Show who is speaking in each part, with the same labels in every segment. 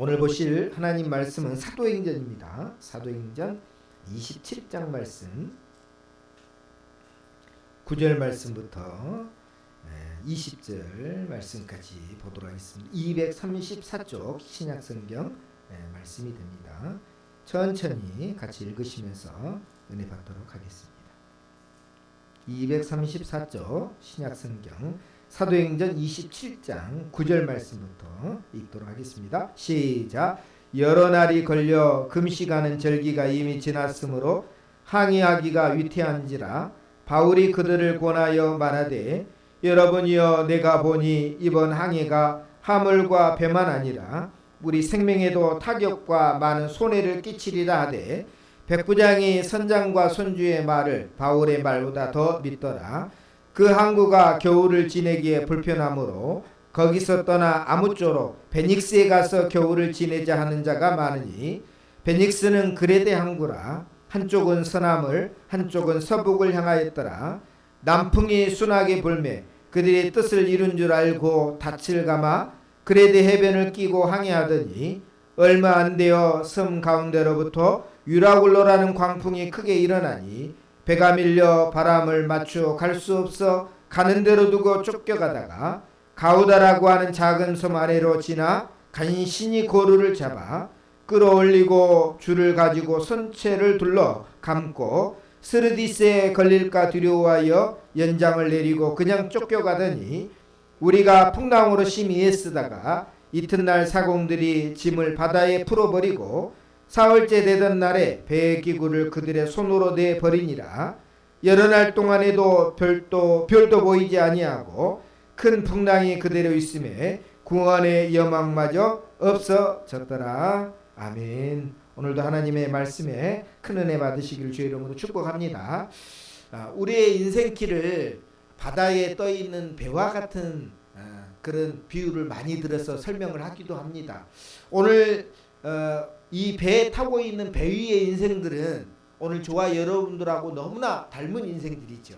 Speaker 1: 오늘 보실 하나님 말씀은 사도행전입니다. 사도행전 27장 말씀 9절 말씀부터 20절 말씀까지 보도록 하겠습니다. 234쪽 신약성경 말씀이 됩니다. 천천히 같이 읽으시면서 은혜 받도록 하겠습니다. 234쪽 신약성경 사도행전 27장 9절 말씀부터 읽도록 하겠습니다. 시작. 여러 날이 걸려 금식하는 절기가 이미 지났으므로 항의하기가 위태한지라 바울이 그들을 권하여 말하되 여러분이여 내가 보니 이번 항해가 화물과 배만 아니라 우리 생명에도 타격과 많은 손해를 끼치리라 하되 백부장이 선장과 손주의 말을 바울의 말보다 더 믿더라. 그 항구가 겨울을 지내기에 불편하므로 거기서 떠나 아무쪼록 베닉스에 가서 겨울을 지내자 하는 자가 많으니 베닉스는 그레데 항구라. 한쪽은 서남을 한쪽은 서북을 향하였더라. 남풍이 순하게 불매 그들의 뜻을 이룬 줄 알고 닻을 감아 그레데 해변을 끼고 항해하더니 얼마 안 되어 섬 가운데로부터 유라굴로라는 광풍이 크게 일어나니 배가 밀려 바람을 맞추어 갈 수 없어 가는 대로 두고 쫓겨가다가 가우다라고 하는 작은 섬 아래로 지나 간신히 고루를 잡아 끌어올리고 줄을 가지고 선체를 둘러 감고 스르디스에 걸릴까 두려워하여 연장을 내리고 그냥 쫓겨가더니 우리가 풍랑으로 심히 애쓰다가 이튿날 사공들이 짐을 바다에 풀어버리고 사흘째 되던 날에 배의 기구를 그들의 손으로 내버리니라. 여러 날 동안에도 별도 보이지 아니하고 큰 풍랑이 그대로 있음에 구원의 여망마저 없어졌더라. 아멘. 오늘도 하나님의 말씀에 큰 은혜 받으시기를 주의 이름으로 축복합니다. 우리의 인생길을 바다에 떠있는 배와 같은 그런 비유를 많이 들어서 설명을 하기도 합니다. 오늘 이 배에 타고 있는 배 위의 인생들은 오늘 저와 여러분들하고 너무나 닮은 인생들이죠.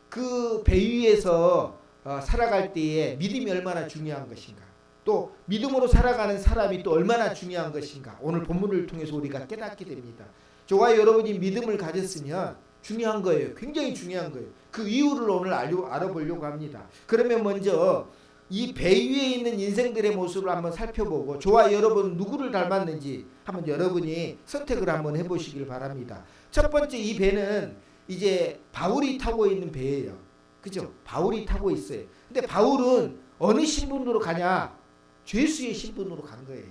Speaker 1: 그 배 위에서 살아갈 때에 믿음이 얼마나 중요한 것인가, 또 믿음으로 살아가는 사람이 또 얼마나 중요한 것인가, 오늘 본문을 통해서 우리가 깨닫게 됩니다. 저와 여러분이 믿음을 가졌으면 중요한 거예요. 굉장히 중요한 거예요. 그 이유를 오늘 알아보려고 합니다. 그러면 먼저 이 배 위에 있는 인생들의 모습을 한번 살펴보고 저와 여러분 누구를 닮았는지 한번 여러분이 선택을 한번 해보시길 바랍니다. 첫 번째, 이 배는 이제 바울이 타고 있는 배예요. 그죠? 바울이 타고 있어요. 근데 바울은 어느 신분으로 가냐? 죄수의 신분으로 간 거예요.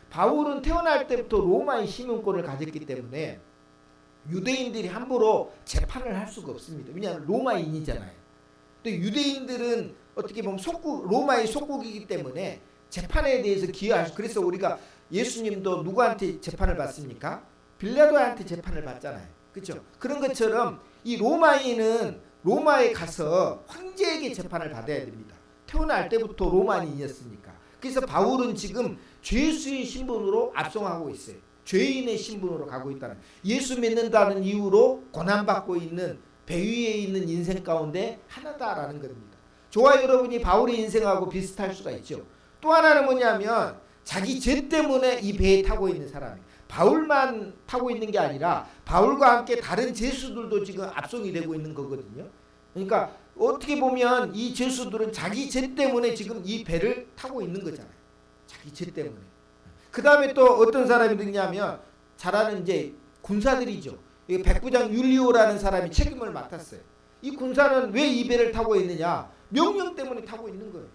Speaker 1: 바울은 태어날 때부터 로마의 시민권을 가졌기 때문에 유대인들이 함부로 재판을 할 수가 없습니다. 왜냐하면 로마인이잖아요. 또 유대인들은 어떻게 보면 로마의 속국이기 때문에 재판에 대해서 기여할 수. 그래서 우리가 예수님도 누구한테 재판을 받습니까? 빌라도한테 재판을 받잖아요. 그렇죠? 그런 것처럼 이 로마인은 로마에 가서 황제에게 재판을 받아야 됩니다. 태어날 때부터 로마인이었으니까. 그래서 바울은 지금 죄수의 신분으로 압송하고 있어요. 죄인의 신분으로 가고 있다는, 예수 믿는다는 이유로 고난받고 있는 배 위에 있는 인생 가운데 하나다라는 겁니다. 저와 여러분이 바울의 인생하고 비슷할 수가 있죠. 또 하나는 뭐냐면 자기 죄 때문에 이 배에 타고 있는 사람이, 바울만 타고 있는 게 아니라 바울과 함께 다른 죄수들도 지금 압송이 되고 있는 거거든요. 그러니까 어떻게 보면 이 죄수들은 자기 죄 때문에 지금 이 배를 타고 있는 거잖아요. 자기 죄 때문에. 그 다음에 또 어떤 사람이 있냐면 잘 아는 이제 군사들이죠. 백부장 율리오라는 사람이 책임을 맡았어요. 이 군사는 왜 이 배를 타고 있느냐? 명령 때문에 타고 있는 거예요.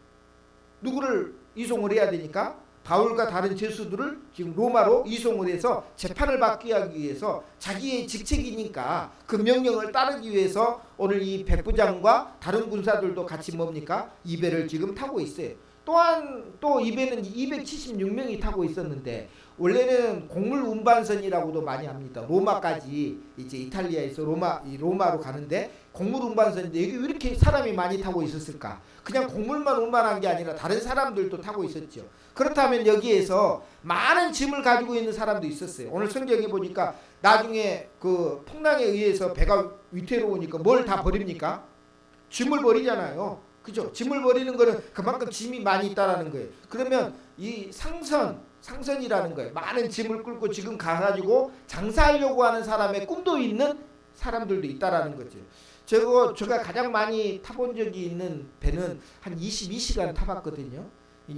Speaker 1: 누구를 이송을 해야 되니까 바울과 다른 죄수들을 지금 로마로 이송을 해서 재판을 받기 하기 위해서 자기의 직책이니까 그 명령을 따르기 위해서 오늘 이 백부장과 다른 군사들도 같이 뭡니까? 이 배를 지금 타고 있어요. 또한 또 이 배는 276명이 타고 있었는데 원래는 곡물 운반선이라고도 많이 합니다. 로마까지 이제 이탈리아에서 로마로 가는데 곡물 운반선인데 여기 왜 이렇게 사람이 많이 타고 있었을까? 그냥 곡물만 운반한 게 아니라 다른 사람들도 타고 있었죠. 그렇다면 여기에서 많은 짐을 가지고 있는 사람도 있었어요. 오늘 성경에 보니까 나중에 그 풍랑에 의해서 배가 위태로우니까 뭘 다 버립니까? 짐을 버리잖아요. 그죠? 짐을 버리는 거는 그만큼 짐이 많이 있다라는 거예요. 그러면 이 상선, 상선이라는 거예요. 많은 짐을 끌고 지금 가가지고 장사하려고 하는 사람의 꿈도 있는 사람들도 있다라는 거죠. 제가 가장 많이 타본 적이 있는 배는 한 22시간 타봤거든요.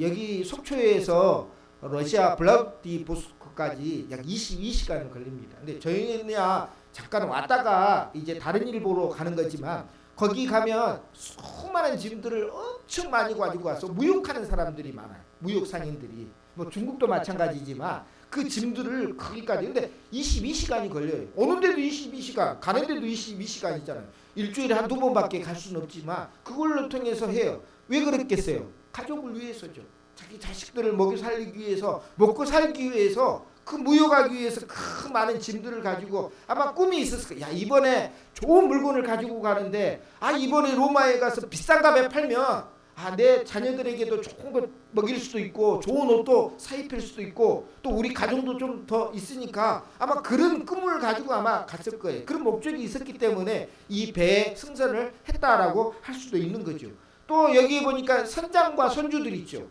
Speaker 1: 여기 속초에서 러시아 블라디보스토크까지 약 22시간 걸립니다. 근데 저희는야 잠깐 왔다가 이제 다른 일 보러 가는 거지만 거기 가면 수많은 짐들을 엄청 많이 가지고 와서 무역하는 사람들이 많아요. 무역 상인들이. 뭐 중국도 마찬가지지만 그 짐들을 거기까지. 근데 22시간이 걸려요. 오는데도 22시간, 가는데도 22시간이잖아요. 일주일에 한두 번밖에 갈 수는 없지만 그걸로 통해서 해요. 왜 그랬겠어요? 가족을 위해서죠. 자기 자식들을 먹여 살리기 위해서, 먹고 살기 위해서, 그 무역하기 위해서 그 많은 짐들을 가지고 아마 꿈이 있었을 거예요. 야, 이번에 좋은 물건을 가지고 가는데 이번에 로마에 가서 비싼 값에 팔면 내 자녀들에게도 좋은 거 먹일 수도 있고 좋은 옷도 사입힐 수도 있고 또 우리 가정도 좀 더 있으니까 아마 그런 꿈을 가지고 아마 갔을 거예요. 그런 목적이 있었기 때문에 이 배에 승선을 했다라고 할 수도 있는 거죠. 또 여기 보니까 선장과 선주들 있죠.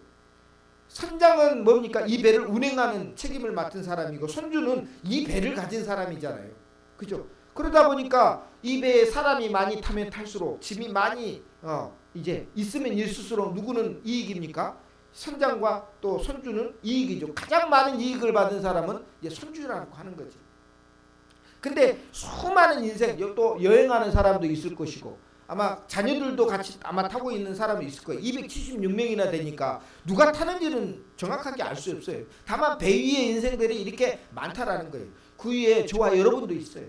Speaker 1: 선장은 뭡니까? 이 배를 운행하는 책임을 맡은 사람이고 선주는 이 배를 가진 사람이잖아요. 그죠? 그러다 보니까 이 배에 사람이 많이 타면 탈수록 짐이 많이 이제 있으면 있을수록 누구는 이익입니까? 선장과 또 선주는 이익이죠. 가장 많은 이익을 받은 사람은 이제 선주라고 하는 거죠. 근데 수많은 인생 또 여행하는 사람도 있을 것이고 아마 자녀들도 같이 아마 타고 있는 사람이 있을 거예요. 276명이나 되니까 누가 타는지는 정확하게 알 수 없어요. 다만 배 위의 인생들이 이렇게 많다라는 거예요. 그 위에 저와 여러분도 있어요.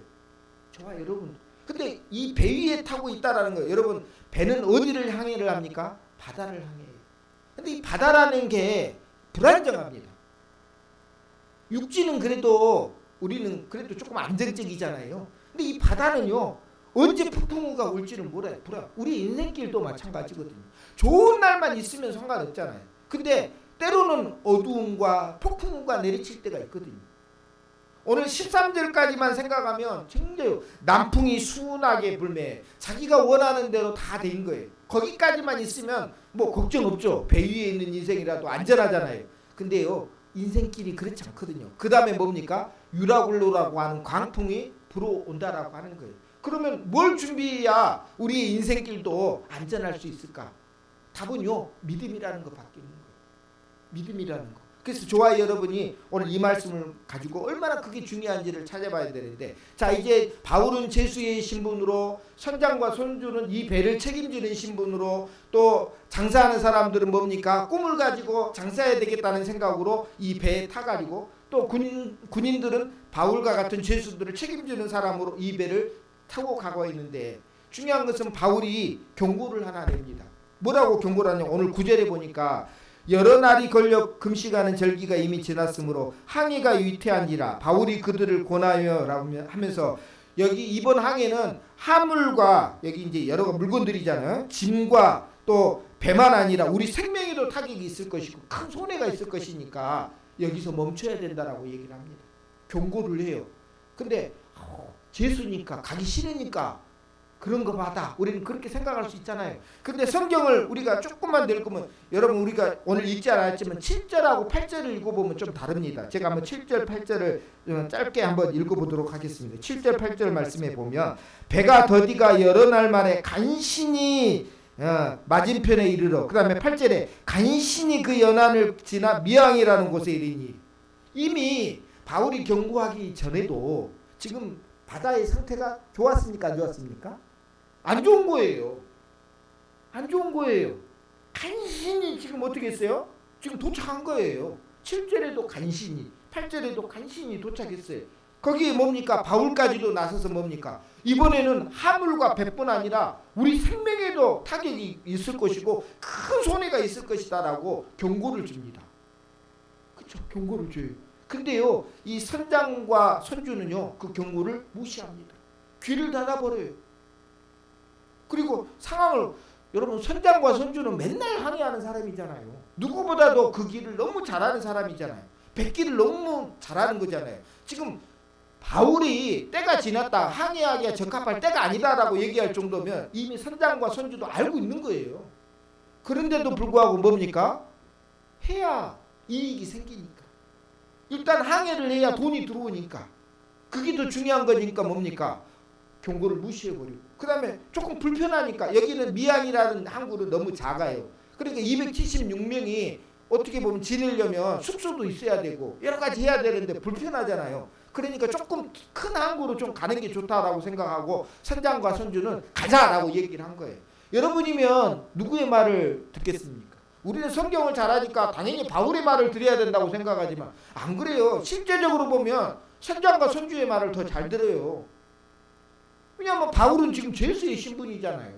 Speaker 1: 저와 여러분. 근데 이 배 위에 타고 있다라는 거예요. 여러분 배는 어디를 항해를 합니까? 바다를 항해해요. 근데 이 바다라는 게 불안정합니다. 육지는 그래도 우리는 그래도 조금 안정적이잖아요. 근데 이 바다는요. 언제 폭풍우가 올지는 몰라요. 우리 인생길도 마찬가지거든요. 좋은 날만 있으면 상관없잖아요. 근데 때로는 어두움과 폭풍우가 내리칠 때가 있거든요. 오늘 13절까지만 생각하면 굉장히 남풍이 순하게 불매 자기가 원하는 대로 다 된 거예요. 거기까지만 있으면 뭐 걱정 없죠. 배 위에 있는 인생이라도 안전하잖아요. 근데요 인생길이 그렇지 않거든요. 그 다음에 뭡니까? 유라굴로라고 하는 광풍이 불어온다라고 하는 거예요. 그러면 뭘 준비해야 우리 인생길도 안전할 수 있을까? 답은요 믿음이라는 거 바뀌는 거예요. 믿음이라는 거. 그래서 저와 여러분이 오늘 이 말씀을 가지고 얼마나 그게 중요한지를 찾아봐야 되는데, 자 이제 바울은 제수의 신분으로, 선장과 선주는 이 배를 책임지는 신분으로, 또 장사하는 사람들은 뭡니까? 꿈을 가지고 장사해야 되겠다는 생각으로 이 배에 타가지고, 또 군인들은 바울과 같은 죄수들을 책임지는 사람으로 이 배를 타고 가고 있는데, 중요한 것은 바울이 경고를 하나 냅니다. 뭐라고 경고를 하냐? 오늘 9절에 보니까 여러 날이 걸려 금식하는 절기가 이미 지났으므로 항해가 위태한지라 바울이 그들을 권하여 하면서, 여기 이번 항해는 화물과 여기 이제 여러 물건들이잖아요. 짐과 또 배만 아니라 우리 생명에도 타격이 있을 것이고 큰 손해가 있을 것이니까 여기서 멈춰야 된다라고 얘기를 합니다. 경고를 해요. 근데 죄수니까 가기 싫으니까 그런 거 받아. 우리는 그렇게 생각할 수 있잖아요. 근데 성경을 우리가 조금만 읽으면, 여러분 우리가 오늘 읽지 않았지만 7절하고 8절을 읽어보면 좀 다릅니다. 제가 한번 7절 8절을 짧게 한번 읽어보도록 하겠습니다. 7절 8절 말씀에 보면, 배가 더디가 여러 날 만에 간신히 맞은편에 이르러, 그 다음에 8절에 간신히 그 연안을 지나 미항이라는 곳에 이르니, 이미 바울이 경고하기 전에도 지금 바다의 상태가 좋았습니까? 안 좋았습니까? 안 좋은 거예요. 안 좋은 거예요. 간신히 지금 어떻게 했어요? 지금 도착한 거예요. 7절에도 간신히, 8절에도 간신히 도착했어요. 거기에 뭡니까? 바울까지도 나서서 뭡니까? 이번에는 화물과 배뿐 아니라 우리 생명에도 타격이 있을 것이고 큰 손해가 있을 것이다라고 경고를 줍니다. 그렇죠? 경고를 줘요. 근데요, 이 선장과 선주는요, 그 경고를 무시합니다. 귀를 닫아버려요. 그리고 상황을, 여러분 선장과 선주는 맨날 항해하는 사람이잖아요. 누구보다도 그 길을 너무 잘하는 사람이잖아요. 백길을 너무 잘하는 거잖아요. 지금 바울이 때가 지났다, 항해하기에 적합할 때가 아니다라고 얘기할 정도면 이미 선장과 선주도 알고 있는 거예요. 그런데도 불구하고 뭡니까? 해야 이익이 생기니까. 일단 항해를 해야 돈이 들어오니까 그게 더 중요한 거니까 뭡니까? 경고를 무시해버리고 그 다음에 조금 불편하니까 여기는 미안이라는 항구는 너무 작아요. 그러니까 276명이 어떻게 보면 지내려면 숙소도 있어야 되고 여러 가지 해야 되는데 불편하잖아요. 그러니까 조금 큰 항구로 좀 가는 게 좋다라고 생각하고 선장과 선주는 가자라고 얘기를 한 거예요. 여러분이면 누구의 말을 듣겠습니까? 우리는 성경을 잘 아니까 당연히 바울의 말을 들어야 된다고 생각하지만 안 그래요. 실제적으로 보면 선장과 선주의 말을 더 잘 들어요. 왜냐하면 바울은 지금 제수의 신분이잖아요.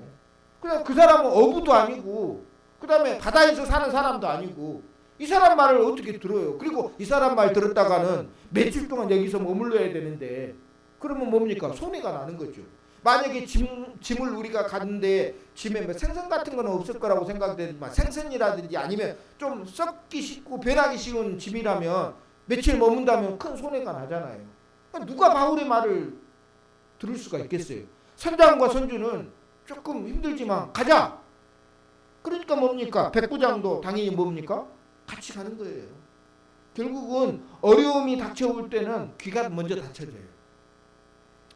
Speaker 1: 그다음 그 사람은 어부도 아니고 그 다음에 바다에서 사는 사람도 아니고 이 사람 말을 어떻게 들어요? 그리고 이 사람 말 들었다가는 며칠 동안 여기서 머물러야 되는데 그러면 뭡니까? 손해가 나는 거죠. 만약에 짐을 우리가 갔는데 짐에 뭐 생선 같은 거는 없을 거라고 생각되지만 생선이라든지 아니면 좀 썩기 쉽고 변하기 쉬운 짐이라면 며칠 머문다면 큰 손해가 나잖아요. 누가 바울의 말을 들을 수가 있겠어요? 선장과 선주는 조금 힘들지만 가자. 그러니까 뭡니까? 백부장도 당연히 뭡니까? 같이 가는 거예요. 결국은 어려움이 닥쳐올 때는 귀가 먼저 닫혀져요.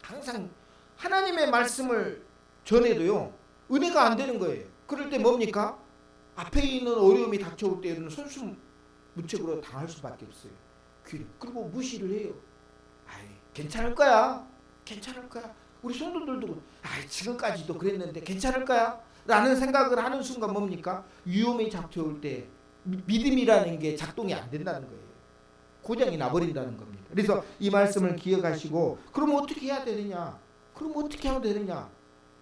Speaker 1: 항상 하나님의 말씀을 전해도요 은혜가 안 되는 거예요. 그럴 때 뭡니까? 앞에 있는 어려움이 닥쳐올 때는 손수무책으로 당할 수밖에 없어요. 귀를. 그리고 무시를 해요. 아이 괜찮을 거야. 괜찮을 거야. 우리 성도들도 아이 지금까지도 그랬는데 괜찮을 거야. 라는 생각을 하는 순간 뭡니까? 위험이 닥쳐올 때 믿음이라는 게 작동이 안 된다는 거예요. 고장이 나버린다는 겁니다. 그래서 이 말씀을 기억하시고 그럼 어떻게 해야 되느냐? 그럼 어떻게 하면 되느냐?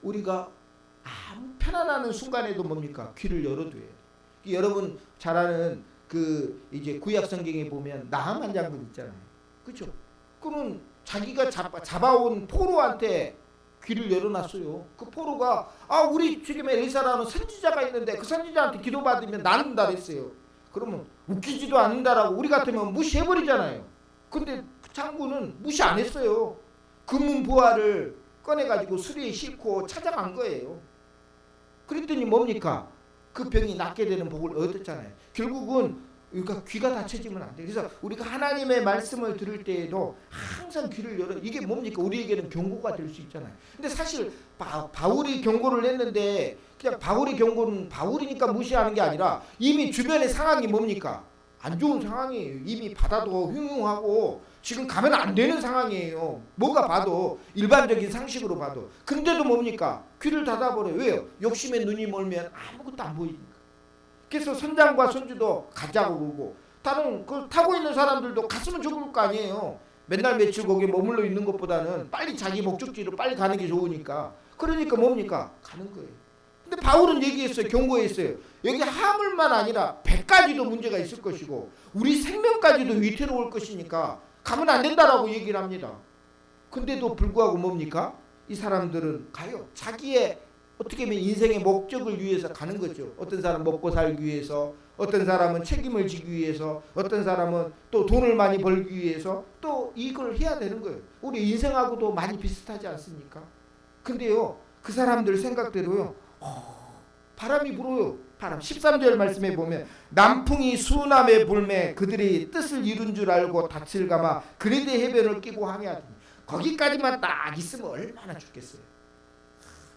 Speaker 1: 우리가 아무 편안한 순간에도 뭡니까? 귀를 열어둬야 돼요. 여러분 잘 아는 그 이제 구약 성경에 보면 나하만 장군 있잖아요. 그렇죠? 그는 자기가 잡아온 포로한테 귀를 열어놨어요. 그 포로가 우리 지금 엘리사라는 선지자가 있는데 그 선지자한테 기도받으면 낫는다 그랬어요. 그러면 웃기지도 않는다라고 우리 같으면 무시해버리잖아요. 근데 그 장군은 무시 안 했어요. 금은 부화를 꺼내가지고 수레에 싣고 찾아간 거예요. 그랬더니 뭡니까? 그 병이 낫게 되는 복을 얻었잖아요. 결국은 그러니까 귀가 닫혀지면 안 돼. 그래서 우리가 하나님의 말씀을 들을 때에도 항상 귀를 열어. 이게 뭡니까? 우리에게는 경고가 될 수 있잖아요. 근데 사실 바울이 경고를 했는데 그냥 바울의 경고는 바울이니까 무시하는 게 아니라 이미 주변의 상황이 뭡니까? 안 좋은 상황이에요. 이미 바다도 흉흉하고 지금 가면 안 되는 상황이에요. 뭐가 봐도 일반적인 상식으로 봐도. 근데도 뭡니까? 귀를 닫아버려요. 왜요? 욕심에 눈이 멀면 아무것도 안 보이니까. 그래서 선장과 선주도 가자고 그러고 다른 그 타고 있는 사람들도 갔으면 좋을 거 아니에요. 맨날 며칠 거기에 머물러 있는 것보다는 빨리 자기 목적지로 빨리 가는 게 좋으니까. 그러니까 뭡니까? 가는 거예요. 근데 바울은 얘기했어요. 경고했어요. 여기 화물만 아니라 배까지도 문제가 있을 것이고 우리 생명까지도 위태로울 것이니까 가면 안 된다라고 얘기를 합니다. 근데도 불구하고 뭡니까? 이 사람들은 가요. 자기의 어떻게 보면 인생의 목적을 위해서 가는 거죠. 어떤 사람은 먹고 살기 위해서, 어떤 사람은 책임을 지기 위해서, 어떤 사람은 또 돈을 많이 벌기 위해서 또 이걸 해야 되는 거예요. 우리 인생하고도 많이 비슷하지 않습니까? 근데요, 그 사람들 생각대로요, 바람이 불어요. 바람. 13절 말씀에 보면 남풍이 수남에 불매 그들이 뜻을 이룬 줄 알고 닻을 감아 그리대 해변을 끼고 항해하더니 거기까지만 딱 있으면 얼마나 좋겠어요.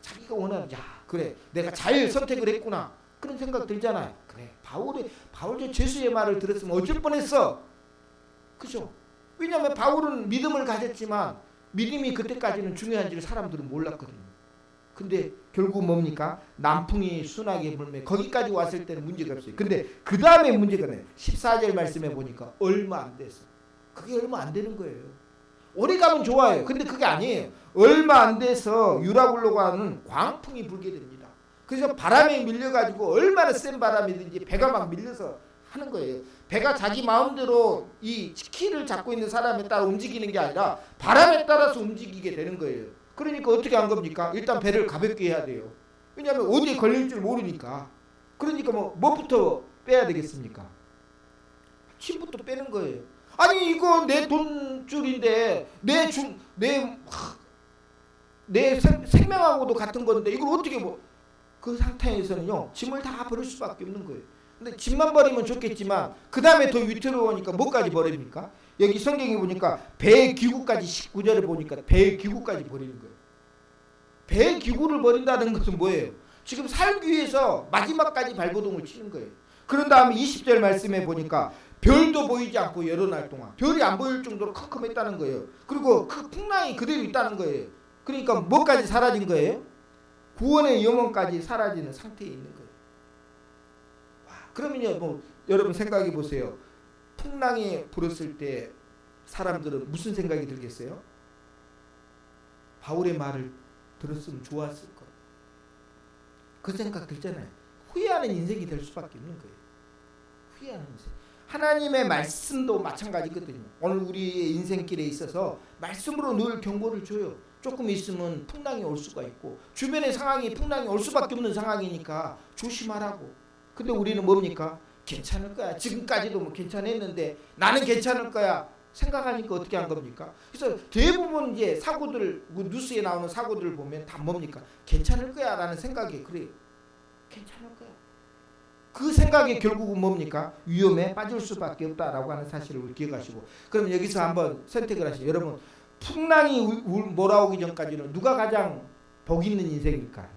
Speaker 1: 자기가 원하는 그래 내가 잘 선택을 했구나 그런 생각 들잖아요. 그래 바울의 제수의 말을 들었으면 어쩔 뻔했어. 그죠? 왜냐하면 바울은 믿음을 가졌지만 믿음이 그때까지는 중요한지를 사람들은 몰랐거든요. 근데 결국 뭡니까? 남풍이 순하게 불매 거기까지 왔을 때는 문제가 없어요. 근데 그 다음에 문제가 나요. 14절 말씀에 보니까 얼마 안 됐어. 그게 얼마 안 되는 거예요. 오래 가면 좋아요. 근데 그게 아니에요. 얼마 안 돼서 유라굴로 가는 광풍이 불게 됩니다. 그래서 바람에 밀려가지고 얼마나 센 바람이든지 배가 막 밀려서 하는 거예요. 배가 자기 마음대로 이 키를 잡고 있는 사람에 따라 움직이는 게 아니라 바람에 따라서 움직이게 되는 거예요. 그러니까 어떻게 한 겁니까? 일단 배를 가볍게 해야 돼요. 왜냐하면 어디에 걸릴 줄 모르니까. 그러니까 뭐부터 빼야 되겠습니까? 침부터 빼는 거예요. 아니 이거 내 돈줄인데 내 생명하고도 같은 건데 이걸 어떻게 그 상태에서는요 짐을 다 버릴 수밖에 없는 거예요. 근데 짐만 버리면 좋겠지만 그 다음에 더 위태로우니까 뭐까지 버립니까? 여기 성경에 보니까 배의 기구까지 19절에 보니까 배의 기구까지 버리는 거예요. 배의 기구를 버린다는 것은 뭐예요? 지금 살기 위해서 마지막까지 발버둥을 치는 거예요. 그런 다음에 20절 말씀에 보니까 별도 보이지 않고 여러 날 동안 별이 안 보일 정도로 컴컴했다는 거예요. 그리고 그 풍랑이 그대로 있다는 거예요. 그러니까 뭐까지 사라진 거예요? 구원의 영혼까지 사라지는 상태에 있는 거예요. 와, 그러면요, 뭐 여러분 생각해 보세요. 풍랑이 불었을 때 사람들은 무슨 생각이 들겠어요? 바울의 말을 들었으면 좋았을 것. 그 생각 들잖아요. 후회하는 인생이 될 수밖에 없는 거예요. 후회하는 인생. 하나님의 말씀도 마찬가지거든요. 오늘 우리의 인생길에 있어서 말씀으로 늘 경고를 줘요. 조금 있으면 풍랑이 올 수가 있고 주변의 상황이 풍랑이 올 수밖에 없는 상황이니까 조심하라고. 근데 우리는 뭡니까? 괜찮을 거야. 지금까지도 뭐 괜찮았는데 나는 괜찮을 거야. 생각하니까 어떻게 한 겁니까? 그래서 대부분 이제 사고들, 뭐 뉴스에 나오는 사고들을 보면 다 뭡니까? 괜찮을 거야 라는 생각이 그래요. 괜찮을 거야. 그 생각이 결국은 뭡니까? 위험에 빠질 수밖에 없다라고 하는 사실을 기억하시고, 그럼 여기서 한번 선택을 하시죠. 여러분, 풍랑이 몰아오기 전까지는 누가 가장 복 있는 인생일까요?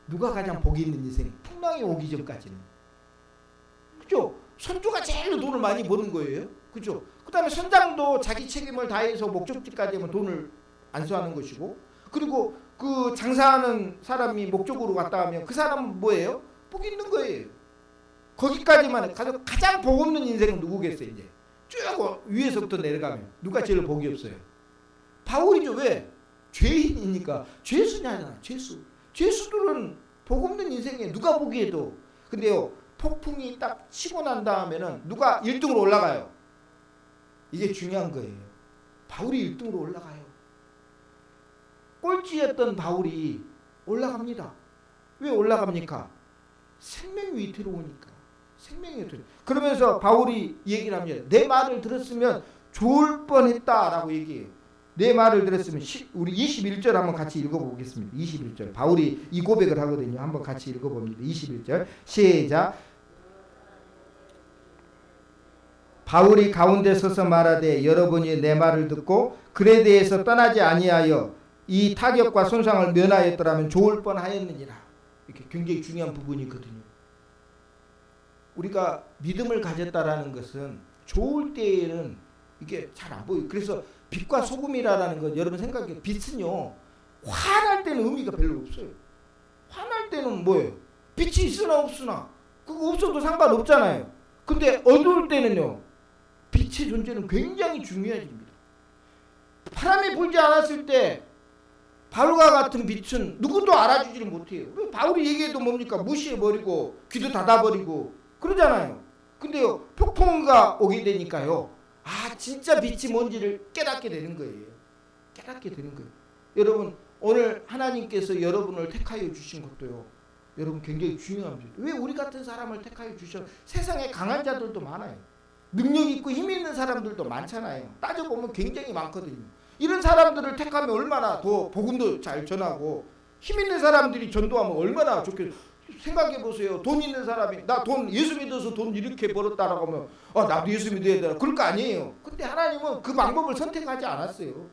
Speaker 1: 누가 가장 복 있는 인생? 풍랑이 오기 전까지는. 그죠? 선주가 제일 돈을 많이 버는 거예요. 그죠? 그 다음에 선장도 자기 책임을 다해서 목적지까지 하면 돈을 안수하는 것이고, 그리고 그 장사하는 사람이 목적으로 갔다 하면 그 사람은 뭐예요? 복 있는 거예요. 거기까지만 가장 복 없는 인생은 누구겠어요? 이제 쭉 위에서부터 내려가면 누가 제일 복이 없어요? 바울이죠. 왜? 죄인이니까. 죄수냐잖아. 죄수들은 복 없는 인생에 누가 보기에도. 근데요, 폭풍이 딱 치고 난 다음에는 누가 1등으로 올라가요? 이게 중요한 거예요. 바울이 1등으로 올라가요. 꼴찌였던 바울이 올라갑니다. 왜 올라갑니까? 생명이 들어오니까. 생명이 들어. 그러면서 바울이 얘기를 합니다. 내 말을 들었으면 좋을 뻔했다라고 얘기해요. 내 말을 들었으면 우리 21절 한번 같이 읽어보겠습니다. 21절. 바울이 이 고백을 하거든요. 한번 같이 읽어봅니다. 21절. 시작. 바울이 가운데 서서 말하되 여러분이 내 말을 듣고 글에 대해서 떠나지 아니하여 이 타격과 손상을 면하였더라면 좋을 뻔하였느니라. 이렇게 굉장히 중요한 부분이거든요. 우리가 믿음을 가졌다라는 것은 좋을 때에는 이게 잘 안 보여요. 그래서 빛과 소금이라는 건 여러분 생각해, 빛은요 화날 때는 의미가 별로 없어요. 화날 때는 뭐예요? 빛이 있으나 없으나 그거 없어도 상관없잖아요. 근데 어두울 때는요 빛의 존재는 굉장히 중요해집니다. 바람이 불지 않았을 때 바울과 같은 빛은 누구도 알아주지를 못해요. 바울이 얘기해도 뭡니까? 무시해버리고 귀도 닫아버리고 그러잖아요. 근데요 폭풍우가 오게 되니까요, 아 진짜 빛이 뭔지를 깨닫게 되는 거예요. 깨닫게 되는 거예요. 여러분, 오늘 하나님께서 여러분을 택하여 주신 것도요, 여러분 굉장히 중요합니다. 왜 우리 같은 사람을 택하여 주셔? 세상에 강한 자들도 많아요. 능력 있고 힘 있는 사람들도 많잖아요. 따져보면 굉장히 많거든요. 이런 사람들을 택하면 얼마나 더 복음도 잘 전하고, 힘 있는 사람들이 전도하면 얼마나 좋겠어요. 생각해 보세요. 돈 있는 사람이 나 돈 예수 믿어서 돈 이렇게 벌었다라고 하면 나도 예수 믿어야 되나, 그럴 거 아니에요. 근데 하나님은 그 방법을 선택하지 않았어요.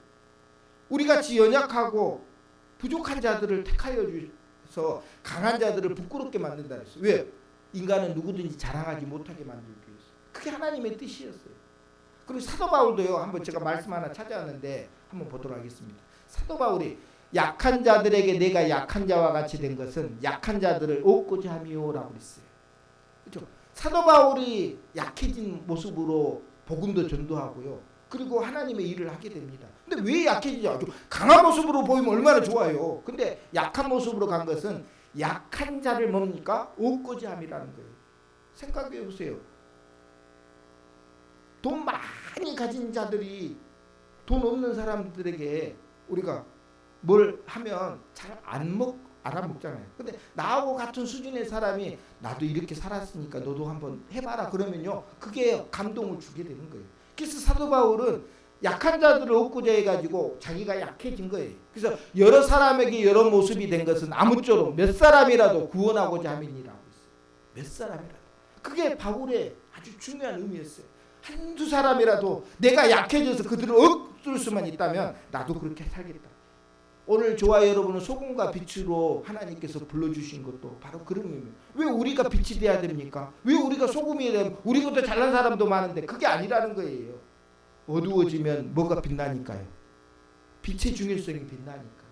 Speaker 1: 우리같이 연약하고 부족한 자들을 택하여 주셔서 강한 자들을 부끄럽게 만든다 그랬어요. 왜? 인간은 누구든지 자랑하지 못하게 만들기 위해서. 그게 하나님의 뜻이었어요. 그리고 사도 바울도요, 한번 제가 말씀 하나 찾아왔는데 한번 보도록 하겠습니다. 사도 바울이 약한 자들에게 내가 약한 자와 같이 된 것은 약한 자들을 얻고자 함이요라고 그랬어요. 그렇죠? 사도 바울이 약해진 모습으로 복음도 전도하고요, 그리고 하나님의 일을 하게 됩니다. 근데 왜 약해지죠? 아주 강한 모습으로 보이면 얼마나 좋아요. 근데 약한 모습으로 간 것은 약한 자를 뭡니까? 얻고자 함이라는 거예요. 생각해 보세요. 돈 많이 가진 자들이 돈 없는 사람들에게 우리가 뭘 하면 잘 알아먹잖아요. 근데 나하고 같은 수준의 사람이 나도 이렇게 살았으니까 너도 한번 해봐라 그러면요, 그게 감동을 주게 되는 거예요. 그래서 사도 바울은 약한 자들을 얻고자 해가지고 자기가 약해진 거예요. 그래서 여러 사람에게 여러 모습이 된 것은 아무쪼록 몇 사람이라도 구원하고자 함이니라고 했어요. 몇 사람이라도. 그게 바울의 아주 중요한 의미였어요. 한두 사람이라도 내가 약해져서 그들을 얻을 수만 있다면 나도 그렇게 살겠다. 오늘 저와 여러분은 소금과 빛으로 하나님께서 불러주신 것도 바로 그런 의미입니다. 왜 우리가 빛이 돼야 됩니까? 왜 우리가 소금이 되면 우리보다 잘난 사람도 많은데 그게 아니라는 거예요. 어두워지면 뭐가 빛나니까요? 빛의 중요성이 빛나니까.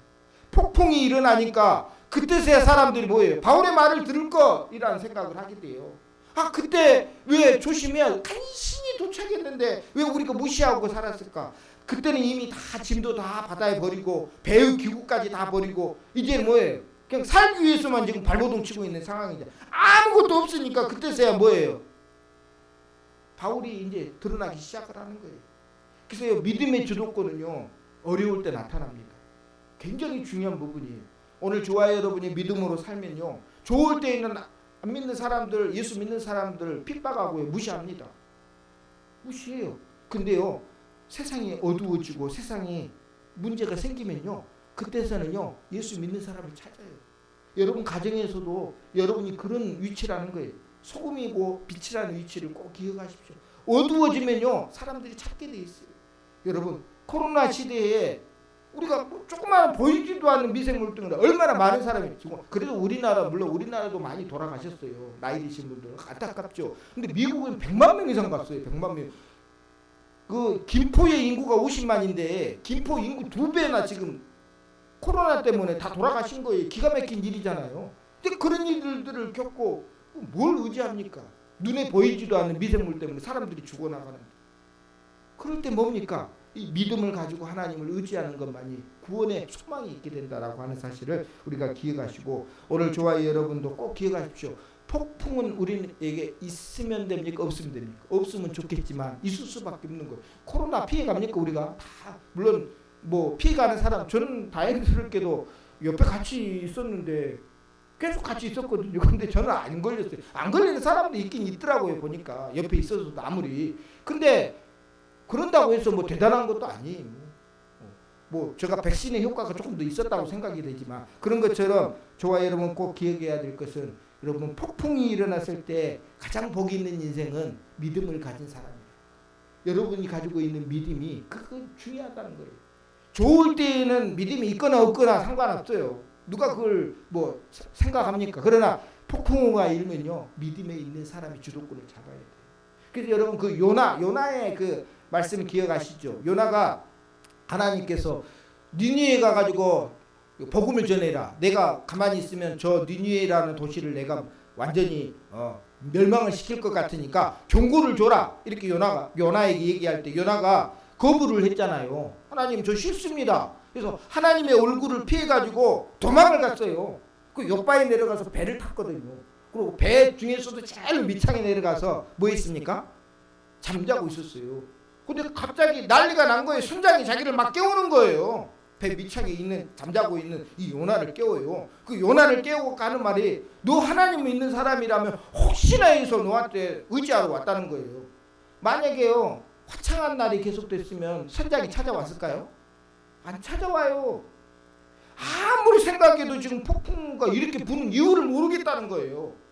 Speaker 1: 폭풍이 일어나니까 그때서야 사람들이 뭐예요? 바울의 말을 들을 거이라는 생각을 하게 돼요. 아, 그때 왜 조심해야 간신히 도착했는데 왜 우리가 무시하고 살았을까? 그때는 이미 다 짐도 다 바다에 버리고 배의 기구까지 다 버리고 이제 뭐예요? 그냥 살기 위해서만 지금 발버둥 치고 있는 상황이죠. 아무것도 없으니까 그때서야 뭐예요? 바울이 이제 드러나기 시작을 하는 거예요. 그래서 믿음의 주도권은요, 어려울 때 나타납니다. 굉장히 중요한 부분이에요. 오늘 저와 여러분이 믿음으로 살면요, 좋을 때에는 안 믿는 사람들, 예수 믿는 사람들 핍박하고요, 무시합니다. 무시해요. 근데요, 세상이 어두워지고 세상이 문제가 생기면요, 그때서는요 예수 믿는 사람을 찾아요. 여러분 가정에서도 여러분이 그런 위치라는 거예요. 소금이고 빛이라는 위치를 꼭 기억하십시오. 어두워지면요 사람들이 찾게 돼 있어요. 여러분 코로나 시대에 우리가 조그마한 보이지도 않는 미생물들은 얼마나 많은 사람이 지금, 그래도 우리나라 물론 우리나라도 많이 돌아가셨어요. 나이 드신 분들은 안타깝죠. 근데 미국은 100만 명 이상 갔어요. 100만 명. 그 김포의 인구가 50만인데 김포 인구 2배나 지금 코로나 때문에 다 돌아가신 거예요. 기가 막힌 일이잖아요. 근데 그런 일들을 겪고 뭘 의지합니까? 눈에 보이지도 않는 미생물 때문에 사람들이 죽어나가는. 그럴 때 뭡니까? 이 믿음을 가지고 하나님을 의지하는 것만이 구원의 소망이 있게 된다라고 하는 사실을 우리가 기억하시고, 오늘 저와 여러분도 꼭 기억하십시오. 폭풍은 우리에게 있으면 됩니까? 없으면 됩니까? 없으면 좋겠지만 있을 수밖에 없는 거예요. 코로나 피해갑니까? 우리가 다 물론 뭐 피해가는 사람, 저는 다행스럽게도 옆에 같이 있었는데 계속 같이 있었거든요. 근데 저는 안 걸렸어요. 안 걸리는 사람도 있긴 있더라고요. 보니까 옆에 있어서도 아무리. 근데 그런다고 해서 뭐 대단한 것도 아니에요. 뭐 제가 백신의 효과가 조금 더 있었다고 생각이 되지만, 그런 것처럼 저와 여러분 꼭 기억해야 될 것은, 여러분 폭풍이 일어났을 때 가장 복이 있는 인생은 믿음을 가진 사람이에요. 여러분이 가지고 있는 믿음이 그건 중요하다는 거예요. 좋을 때에는 믿음이 있거나 없거나 상관없어요. 누가 그걸 뭐 생각합니까? 그러나 폭풍우가 일면요 믿음에 있는 사람이 주도권을 잡아야 돼요. 그래서 여러분 그 요나의 그 말씀 기억하시죠? 요나가 하나님께서 니느웨에 가가지고 복음을 전해라. 내가 가만히 있으면 저 니느웨라는 도시를 내가 완전히 멸망을 시킬 것 같으니까 경고를 줘라. 이렇게 요나에게 얘기할 때 요나가 거부를 했잖아요. 하나님 저 싫습니다. 그래서 하나님의 얼굴을 피해가지고 도망을 갔어요. 그 요바에 내려가서 배를 탔거든요. 그리고 배 중에서도 제일 밑창에 내려가서 뭐 했습니까? 잠자고 있었어요. 근데 갑자기 난리가 난 거예요. 순장이 자기를 막 깨우는 거예요. 배 밑창에 있는 잠자고 있는 이 요나를 깨워요. 그 요나를 깨우고 가는 말이, 너 하나님 믿는 사람이라면 혹시나 해서 너한테 의지하러 왔다는 거예요. 만약에요 화창한 날이 계속됐으면 선장이 찾아왔을까요? 안 찾아와요. 아무리 생각해도 지금 폭풍우가 이렇게 부는 이유를 모르겠다는 거예요.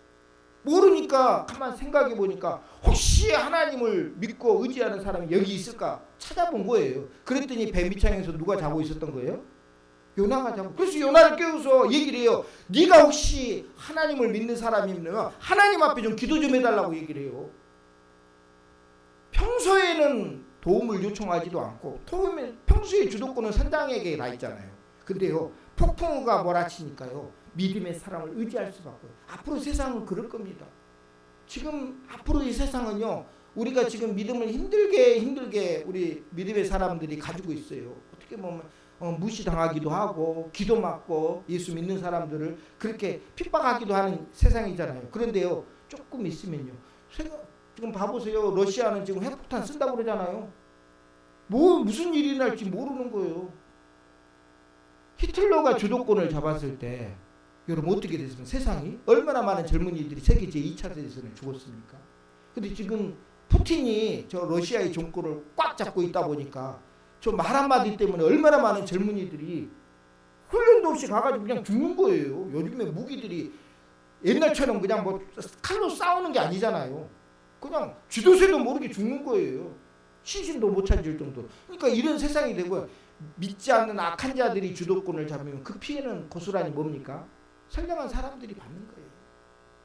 Speaker 1: 모르니까 가만 생각해 보니까 혹시 하나님을 믿고 의지하는 사람이 여기 있을까 찾아본 거예요. 그랬더니 배 밑창에서 누가 자고 있었던 거예요? 요나가 자고. 그래서 요나를 깨워서 얘기를 해요. 네가 혹시 하나님을 믿는 사람이면 하나님 앞에 좀 기도 좀 해달라고 얘기를 해요. 평소에는 도움을 요청하지도 않고, 평소에 주도권은 선장에게 다 있잖아요. 근데요 폭풍우가 몰아치니까요 믿음의 사람을 의지할 수밖에 없어요. 앞으로 세상은 그럴 겁니다. 지금 앞으로 이 세상은요 우리가 지금 믿음을 힘들게 우리 믿음의 사람들이 가지고 있어요. 어떻게 보면 무시당하기도 하고 기도 막고 예수 믿는 사람들을 그렇게 핍박하기도 하는 세상이잖아요. 그런데요 조금 있으면요 지금 봐보세요. 러시아는 지금 핵폭탄 쓴다고 그러잖아요. 무슨 일이 날지 모르는 거예요. 히틀러가 주도권을 잡았을 때 여러분 어떻게 됐습니까? 세상이 얼마나 많은 젊은이들이 세계 제2차 대전에 죽었습니까? 근데 지금 푸틴이 저 러시아의 정권을 꽉 잡고 있다 보니까 저 말 한마디 때문에 얼마나 많은 젊은이들이 훈련도 없이 가가지고 그냥 죽는 거예요. 요즘에 무기들이 옛날처럼 그냥 뭐 칼로 싸우는 게 아니잖아요. 그냥 쥐도새도 모르게 죽는 거예요. 신신도 못 찾을 정도로. 그러니까 이런 세상이 되고 믿지 않는 악한 자들이 주도권을 잡으면 그 피해는 고스란히 뭡니까? 선량한 사람들이 받는 거예요.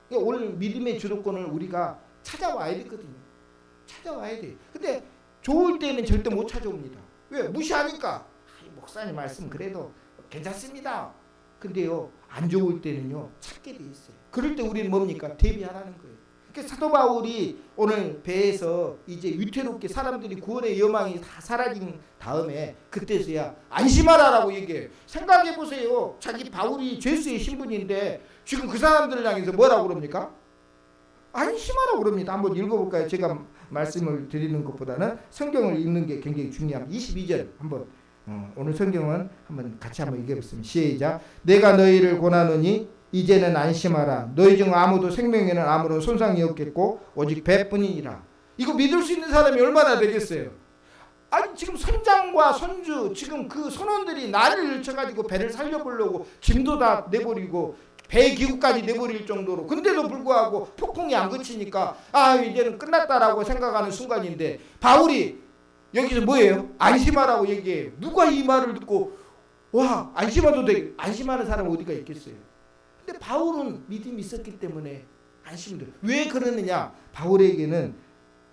Speaker 1: 그러니까 오늘 믿음의 주도권을 우리가 찾아와야 되거든요. 찾아와야 돼. 근데 좋을 때는 절대 못 찾아옵니다. 왜? 무시하니까. 목사님 말씀 그래도 괜찮습니다. 근데요, 안 좋을 때는요, 찾게 돼 있어요. 그럴 때 우리는 뭡니까? 대비하라는 거예요. 그러니까 사도 바울이 오늘 배에서 이제 위태롭게 사람들이 구원의 여망이 다 사라진 다음에 그때서야 안심하라라고 얘기해요. 생각해 보세요. 자기 바울이 죄수의 신분인데 지금 그 사람들을 향해서 뭐라고 그럽니까? 안심하라고 그럽니다. 한번 읽어볼까요? 제가 말씀을 드리는 것보다는 성경을 읽는 게 굉장히 중요합니다. 22절 한번 오늘 성경은 같이 한번 읽어보겠습니다. 시작. 내가 너희를 권하노니 이제는 안심하라. 너희 중 아무도 생명에는 아무런 손상이 없겠고 오직 배뿐이니라. 이거 믿을 수 있는 사람이 얼마나 되겠어요? 아니 지금 선장과 선주 지금 그 선원들이 난리를 일쳐가지고 배를 살려보려고 짐도 다 내버리고 배 기구까지 내버릴 정도로 근데도 불구하고 폭풍이 안 그치니까 이제는 끝났다라고 생각하는 순간인데 바울이 여기서 뭐예요? 안심하라고 얘기해요. 누가 이 말을 듣고 와 안심해도 돼. 안심하는 사람은 어디가 있겠어요? 근데 바울은 믿음이 있었기 때문에 안심돼. 왜 그러느냐? 바울에게는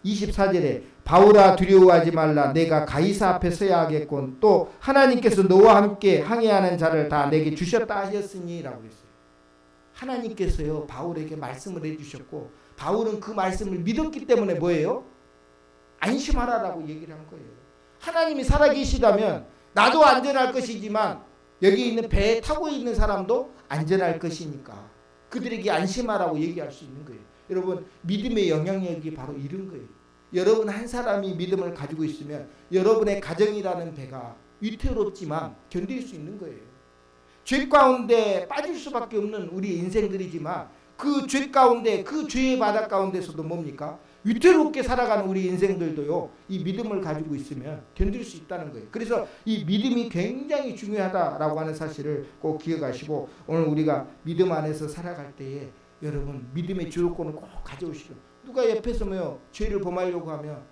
Speaker 1: 24절에 바울아 두려워하지 말라. 내가 가이사 앞에 서야 하겠군. 또 하나님께서 너와 함께 항해하는 자를 다 내게 주셨다 하셨으니 라고 했어요. 하나님께서요 바울에게 말씀을 해주셨고 바울은 그 말씀을 믿었기 때문에 뭐예요? 안심하라라고 얘기를 한 거예요. 하나님이 살아계시다면 나도 안전할 것이지만 여기 있는 배에 타고 있는 사람도 안전할 것이니까 그들에게 안심하라고 얘기할 수 있는 거예요. 여러분 믿음의 영향력이 바로 이런 거예요. 여러분 한 사람이 믿음을 가지고 있으면 여러분의 가정이라는 배가 위태롭지만 견딜 수 있는 거예요. 죄 가운데 빠질 수밖에 없는 우리 인생들이지만 그 죄 가운데 그 죄의 바다 가운데서도 뭡니까? 위태롭게 살아가는 우리 인생들도요 이 믿음을 가지고 있으면 견딜 수 있다는 거예요. 그래서 이 믿음이 굉장히 중요하다라고 하는 사실을 꼭 기억하시고 오늘 우리가 믿음 안에서 살아갈 때에 여러분 믿음의 주도권을 꼭 가져오시고 누가 옆에서 뭐 죄를 범하려고 하면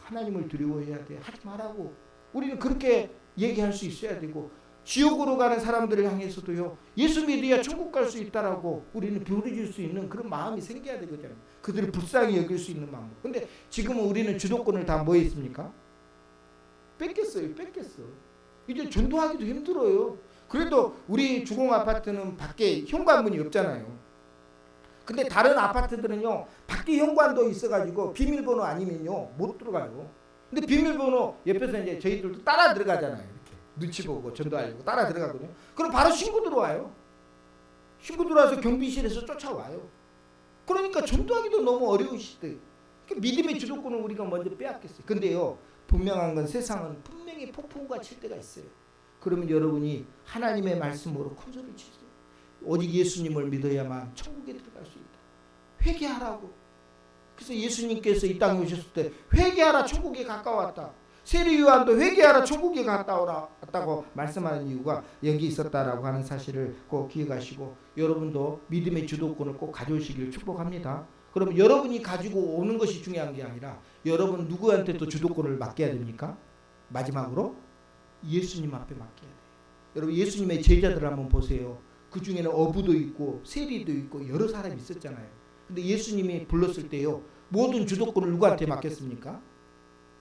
Speaker 1: 하나님을 두려워해야 돼. 하지 말라고. 우리는 그렇게 얘기할 수 있어야 되고 지옥으로 가는 사람들을 향해서도요 예수 믿어야 천국 갈 수 있다라고 우리는 부르질 수 있는 그런 마음이 생겨야 되거든요. 그들을 불쌍히 여길 수 있는 마음. 근데 지금은 우리는 주도권을 다 뭐 했습니까? 뺏겼어요. 뺏겼어. 이제 전도하기도 힘들어요. 그래도 우리 주공 아파트는 밖에 현관문이 없잖아요. 근데 다른 아파트들은요 밖에 현관도 있어가지고 비밀번호 아니면요 못 들어가요. 근데 비밀번호 옆에서 이제 저희들도 따라 들어가잖아요. 눈치 보고 전도하려고 따라 들어가거든요. 그럼 바로 신고 들어와요. 신고 들어와서 경비실에서 쫓아와요. 그러니까 전도하기도 너무 어려운 시대. 그러니까 믿음의 주도권을 우리가 먼저 빼앗겼어요. 근데요 분명한 건 세상은 분명히 폭풍과 칠 때가 있어요. 그러면 여러분이 하나님의 말씀으로 큰 소리를 치세요. 오직 예수님을 믿어야만 천국에 들어갈 수 있다. 회개하라고. 그래서 예수님께서 이 땅에 오셨을 때 회개하라 천국에 가까웠다. 세리 요한도 회개하라 천국에 갔다고 말씀하는 이유가 여기 있었다라고 하는 사실을 꼭 기억하시고 여러분도 믿음의 주도권을 꼭 가져오시길 축복합니다. 그럼 여러분이 가지고 오는 것이 중요한 게 아니라 여러분 누구한테 또 주도권을 맡겨야 됩니까? 마지막으로 예수님 앞에 맡겨야 돼요. 여러분 예수님의 제자들 한번 보세요. 그 중에는 어부도 있고 세리도 있고 여러 사람이 있었잖아요. 근데 예수님이 불렀을 때요 모든 주도권을 누구한테 맡겼습니까?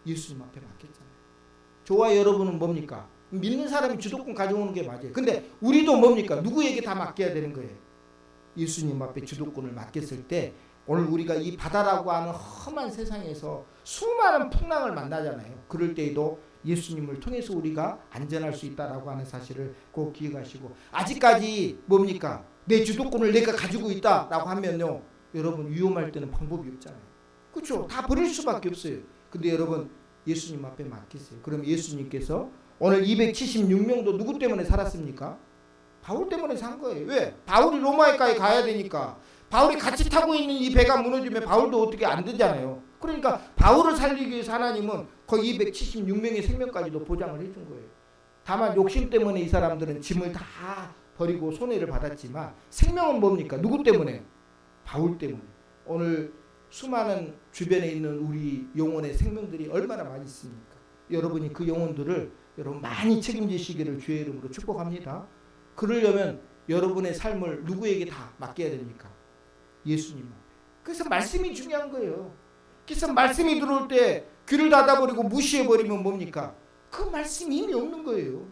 Speaker 1: 예수님 앞에 맡겼잖아요. 저와 여러분은 뭡니까? 믿는 사람이 주도권 가져오는 게 맞아요. 근데 우리도 뭡니까? 누구에게 다 맡겨야 되는 거예요? 예수님 앞에 주도권을 맡겼을 때 오늘 우리가 이 바다라고 하는 험한 세상에서 수많은 풍랑을 만나잖아요. 그럴 때에도 예수님을 통해서 우리가 안전할 수 있다라고 하는 사실을 꼭 기억하시고 아직까지 뭡니까? 내 주도권을 내가 가지고 있다라고 하면요. 여러분 위험할 때는 방법이 없잖아요. 그렇죠? 다 버릴 수밖에 없어요. 근데 여러분 예수님 앞에 맡기세요. 그럼 예수님께서 오늘 276명도 누구 때문에 살았습니까? 바울 때문에 산 거예요. 왜? 바울이 로마에까지 가야 되니까. 바울이 같이 타고 있는 이 배가 무너지면 바울도 어떻게 안 되잖아요. 그러니까 바울을 살리기 위해서 하나님은 거의 276명의 생명까지도 보장을 해준 거예요. 다만 욕심 때문에 이 사람들은 짐을 다 버리고 손해를 받았지만 생명은 뭡니까? 누구 때문에? 바울 때문에. 오늘 수많은 주변에 있는 우리 영혼의 생명들이 얼마나 많이 있습니까? 여러분이 그 영혼들을 여러분 많이 책임지시기를 주의 이름으로 축복합니다. 그러려면 여러분의 삶을 누구에게 다 맡겨야 됩니까? 예수님. 그래서 말씀이 중요한 거예요. 그래서 말씀이 들어올 때 귀를 닫아버리고 무시해버리면 뭡니까? 그 말씀이 힘이 없는 거예요.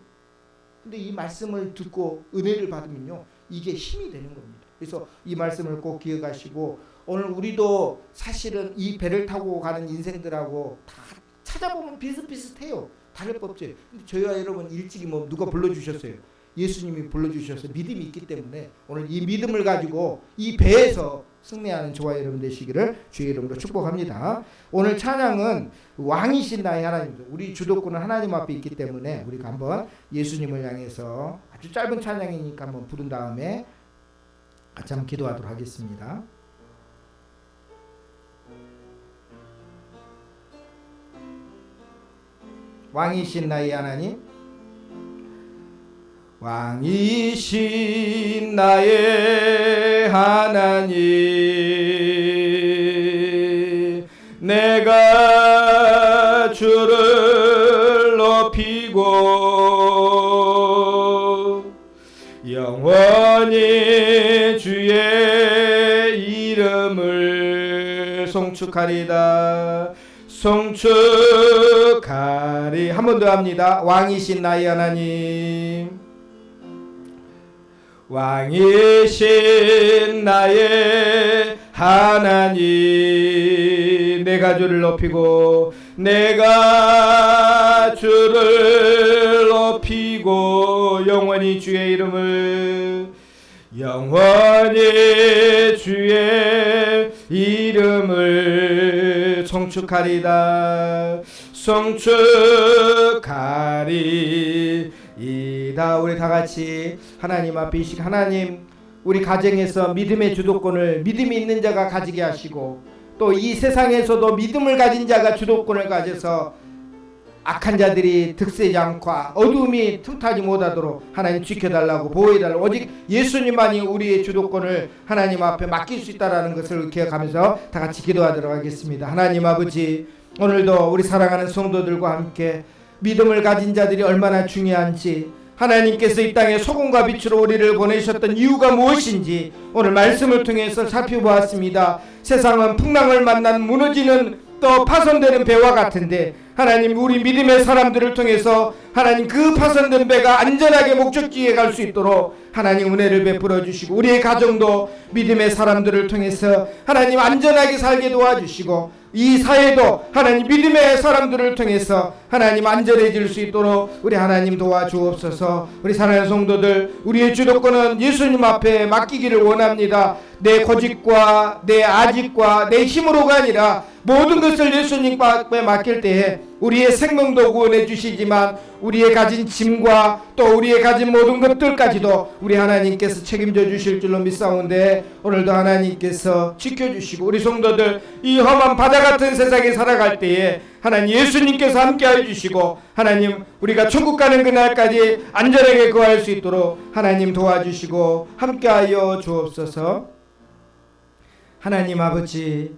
Speaker 1: 근데 이 말씀을 듣고 은혜를 받으면요, 이게 힘이 되는 겁니다. 그래서 이 말씀을 꼭 기억하시고, 오늘 우리도 사실은 이 배를 타고 가는 인생들하고 다 찾아보면 비슷비슷해요. 다를 법 없죠. 근데 저희와 여러분 일찍이 뭐 누가 불러주셨어요? 예수님이 불러주셔서 믿음이 있기 때문에 오늘 이 믿음을 가지고 이 배에서 승리하는 저와 여러분 되시기를 주의 이름으로 축복합니다. 오늘 찬양은 왕이신 나의 하나님, 우리 주도권은 하나님 앞에 있기 때문에 우리가 한번 예수님을 향해서 아주 짧은 찬양이니까 한번 부른 다음에 같이 한번 기도하도록 하겠습니다. 왕이신 나의 하나님, 왕이신 나의 하나님, 내가 주를 높이고 영원히 주의 이름을 송축하리다. 송축하리. 한 번 더 합니다. 왕이신 나의 하나님, 왕이신 나의 하나님, 내가 주를 높이고 내가 주를 높이고 영원히 주의 이름을, 영원히 주의 이름을 송축하리다. 송축하리이다. 우리 다 같이 하나님 앞에 이식 하나님, 우리 가정에서 믿음의 주도권을 믿음이 있는 자가 가지게 하시고, 또 이 세상에서도 믿음을 가진 자가 주도권을 가져서 악한 자들이 득세지 않고 어둠이 틈타지 못하도록 하나님 지켜달라고, 보호해달라고, 오직 예수님만이 우리의 주도권을 하나님 앞에 맡길 수 있다는 것을 기억하면서 다 같이 기도하도록 하겠습니다. 하나님 아버지, 오늘도 우리 사랑하는 성도들과 함께 믿음을 가진 자들이 얼마나 중요한지, 하나님께서 이 땅에 소금과 빛으로 우리를 보내셨던 이유가 무엇인지 오늘 말씀을 통해서 살펴보았습니다. 세상은 풍랑을 만난 무너지는 또 파손되는 배와 같은데, 하나님 우리 믿음의 사람들을 통해서 하나님 그 파손된 배가 안전하게 목적지에 갈 수 있도록 하나님 은혜를 베풀어 주시고, 우리의 가정도 믿음의 사람들을 통해서 하나님 안전하게 살게 도와주시고, 이 사회도 하나님 믿음의 사람들을 통해서 하나님 안전해질 수 있도록 우리 하나님 도와주옵소서. 우리 사랑하는 성도들, 우리의 주도권은 예수님 앞에 맡기기를 원합니다. 내 고집과 내 아집과 내 힘으로가 아니라 모든 것을 예수님 앞에 맡길 때에 우리의 생명도 구원해 주시지만 우리의 가진 짐과 또 우리의 가진 모든 것들까지도 우리 하나님께서 책임져 주실 줄로 믿사온데, 오늘도 하나님께서 지켜주시고 우리 성도들 이 험한 바다 같은 세상에 살아갈 때에 하나님 예수님께서 함께해 주시고, 하나님 우리가 천국 가는 그날까지 안전하게 거할 수 있도록 하나님 도와주시고 함께하여 주옵소서. 하나님 아버지,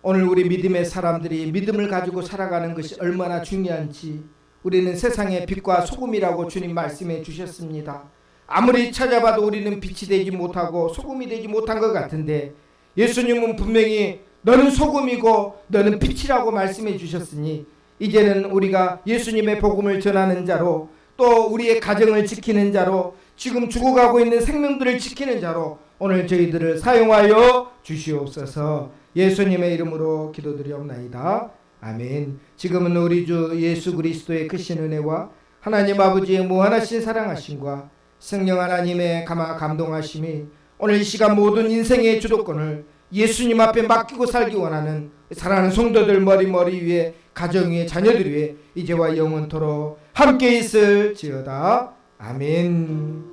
Speaker 1: 오늘 우리 믿음의 사람들이 믿음을 가지고 살아가는 것이 얼마나 중요한지, 우리는 세상의 빛과 소금이라고 주님 말씀해 주셨습니다. 아무리 찾아봐도 우리는 빛이 되지 못하고 소금이 되지 못한 것 같은데, 예수님은 분명히 너는 소금이고 너는 빛이라고 말씀해 주셨으니, 이제는 우리가 예수님의 복음을 전하는 자로, 또 우리의 가정을 지키는 자로, 지금 죽어가고 있는 생명들을 지키는 자로 오늘 저희들을 사용하여 주시옵소서. 예수님의 이름으로 기도드리옵나이다. 아멘. 지금은 우리 주 예수 그리스도의 크신 은혜와 하나님 아버지의 무한하신 사랑하심과 성령 하나님의 감동하심이 오늘 이 시간 모든 인생의 주도권을 예수님 앞에 맡기고 살기 원하는 사랑하는 성도들 머리 위에, 가정 위에, 자녀들 위에 이제와 영원토록 함께 있을지어다. 아멘.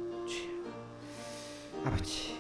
Speaker 1: 아버지,